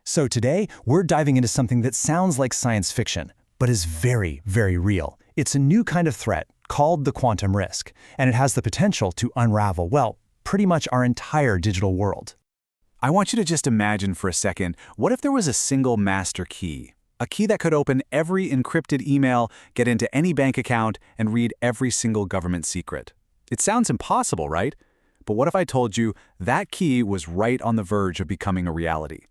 So today, we're diving into something that sounds like science fiction, but is very, very real. It's a new kind of threat called the quantum risk, and it has the potential to unravel, well, pretty much our entire digital world. I want you to just imagine for a second, what if there was a single master key? A key that could open every encrypted email, get into any bank account, and read every single government secret. It sounds impossible, right? But what if I told you that key was right on the verge of becoming a reality?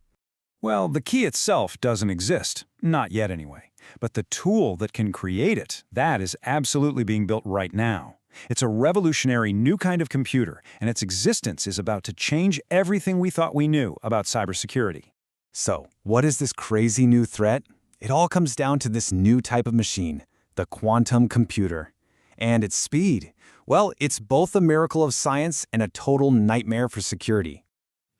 Well, the key itself doesn't exist, not yet anyway. But the tool that can create it, that is absolutely being built right now. It's a revolutionary new kind of computer, and its existence is about to change everything we thought we knew about cybersecurity. So, what is this crazy new threat? It all comes down to this new type of machine, the quantum computer. And its speed. Well, it's both a miracle of science and a total nightmare for security.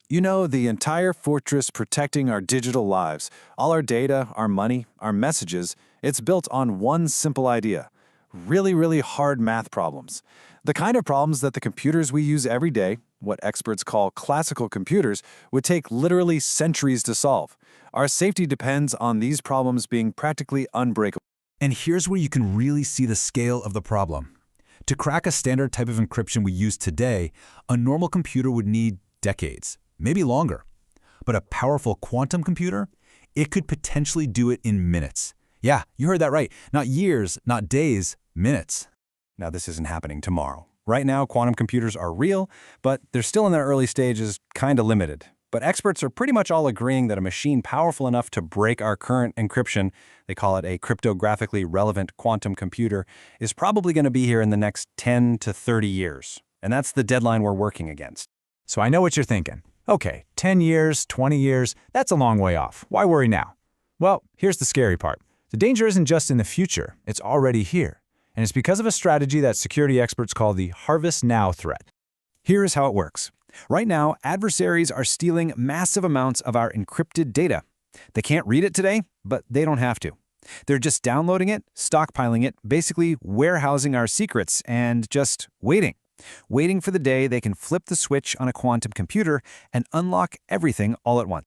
You know, the entire fortress protecting our digital lives, all our data, our money, our messages, it's built on one simple idea. Really, really hard math problems. The kind of problems that the computers we use every day, what experts call classical computers, would take literally centuries to solve. Our safety depends on these problems being practically unbreakable. And here's where you can really see the scale of the problem. To crack a standard type of encryption we use today, a normal computer would need decades, maybe longer. But a powerful quantum computer, it could potentially do it in minutes. Yeah, you heard that right. Not years, not days, minutes. Now, this isn't happening tomorrow. Right now, quantum computers are real, but they're still in their early stages, kind of limited. But experts are pretty much all agreeing that a machine powerful enough to break our current encryption, they call it a cryptographically relevant quantum computer, is probably going to be here in the next 10 to 30 years. And that's the deadline we're working against. So I know what you're thinking. Okay, 10 years, 20 years, that's a long way off. Why worry now? Well, here's the scary part. The danger isn't just in the future, it's already here. And it's because of a strategy that security experts call the harvest now threat. Here is how it works. Right now, adversaries are stealing massive amounts of our encrypted data. They can't read it today, but they don't have to. They're just downloading it, stockpiling it, basically warehousing our secrets and just waiting. Waiting for the day they can flip the switch on a quantum computer and unlock everything all at once.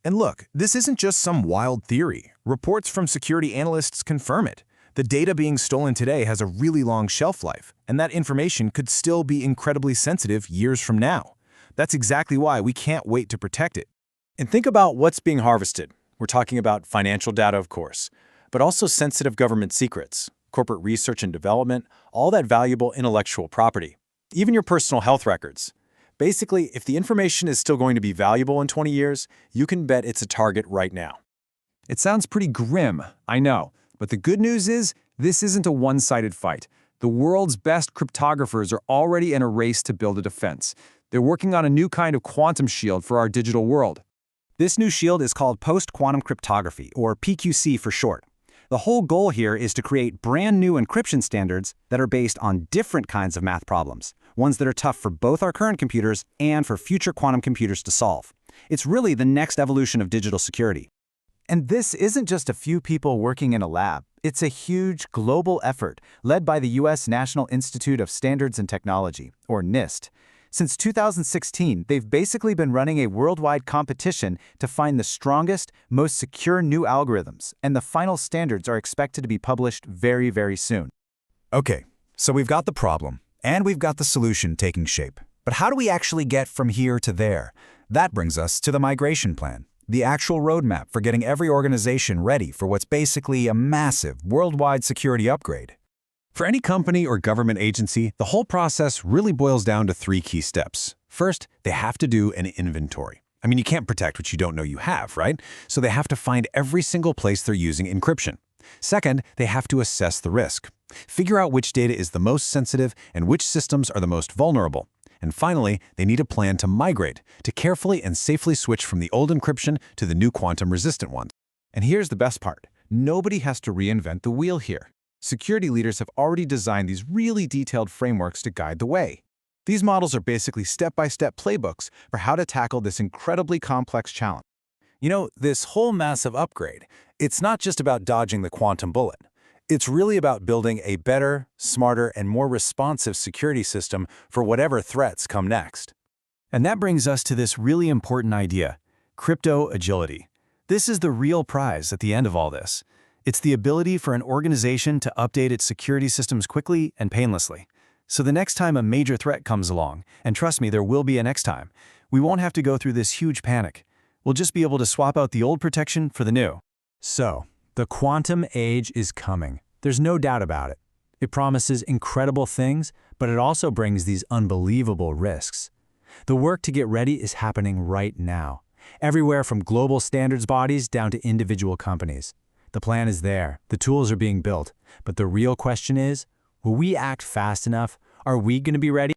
And look, this isn't just some wild theory. Reports from security analysts confirm it. The data being stolen today has a really long shelf life, and that information could still be incredibly sensitive years from now. That's exactly why we can't wait to protect it. And think about what's being harvested. We're talking about financial data, of course, but also sensitive government secrets, corporate research and development, all that valuable intellectual property, even your personal health records. Basically, if the information is still going to be valuable in 20 years, you can bet it's a target right now. It sounds pretty grim, I know, but the good news is this isn't a one-sided fight. The world's best cryptographers are already in a race to build a defense. They're working on a new kind of quantum shield for our digital world. This new shield is called post-quantum cryptography, or PQC for short. The whole goal here is to create brand new encryption standards that are based on different kinds of math problems, ones that are tough for both our current computers and for future quantum computers to solve. It's really the next evolution of digital security. And this isn't just a few people working in a lab. It's a huge global effort led by the U.S. National Institute of Standards and Technology, or NIST. Since 2016, they've basically been running a worldwide competition to find the strongest, most secure new algorithms, and the final standards are expected to be published very, very soon. Okay, so we've got the problem, and we've got the solution taking shape. But how do we actually get from here to there? That brings us to the migration plan, the actual roadmap for getting every organization ready for what's basically a massive worldwide security upgrade. For any company or government agency, the whole process really boils down to 3 key steps. First, they have to do an inventory. I mean, you can't protect what you don't know you have, right? So they have to find every single place they're using encryption. Second, they have to assess the risk. Figure out which data is the most sensitive and which systems are the most vulnerable. And finally, they need a plan to migrate, to carefully and safely switch from the old encryption to the new quantum-resistant ones. And here's the best part. Nobody has to reinvent the wheel here. Security leaders have already designed these really detailed frameworks to guide the way. These models are basically step-by-step playbooks for how to tackle this incredibly complex challenge. You know, this whole massive upgrade, it's not just about dodging the quantum bullet. It's really about building a better, smarter, and more responsive security system for whatever threats come next. And that brings us to this really important idea, crypto agility. This is the real prize at the end of all this. It's the ability for an organization to update its security systems quickly and painlessly. So the next time a major threat comes along, and trust me, there will be a next time, we won't have to go through this huge panic. We'll just be able to swap out the old protection for the new. So, the quantum age is coming. There's no doubt about it. It promises incredible things, but it also brings these unbelievable risks. The work to get ready is happening right now, everywhere from global standards bodies down to individual companies. The plan is there, the tools are being built, but the real question is, will we act fast enough? Are we going to be ready?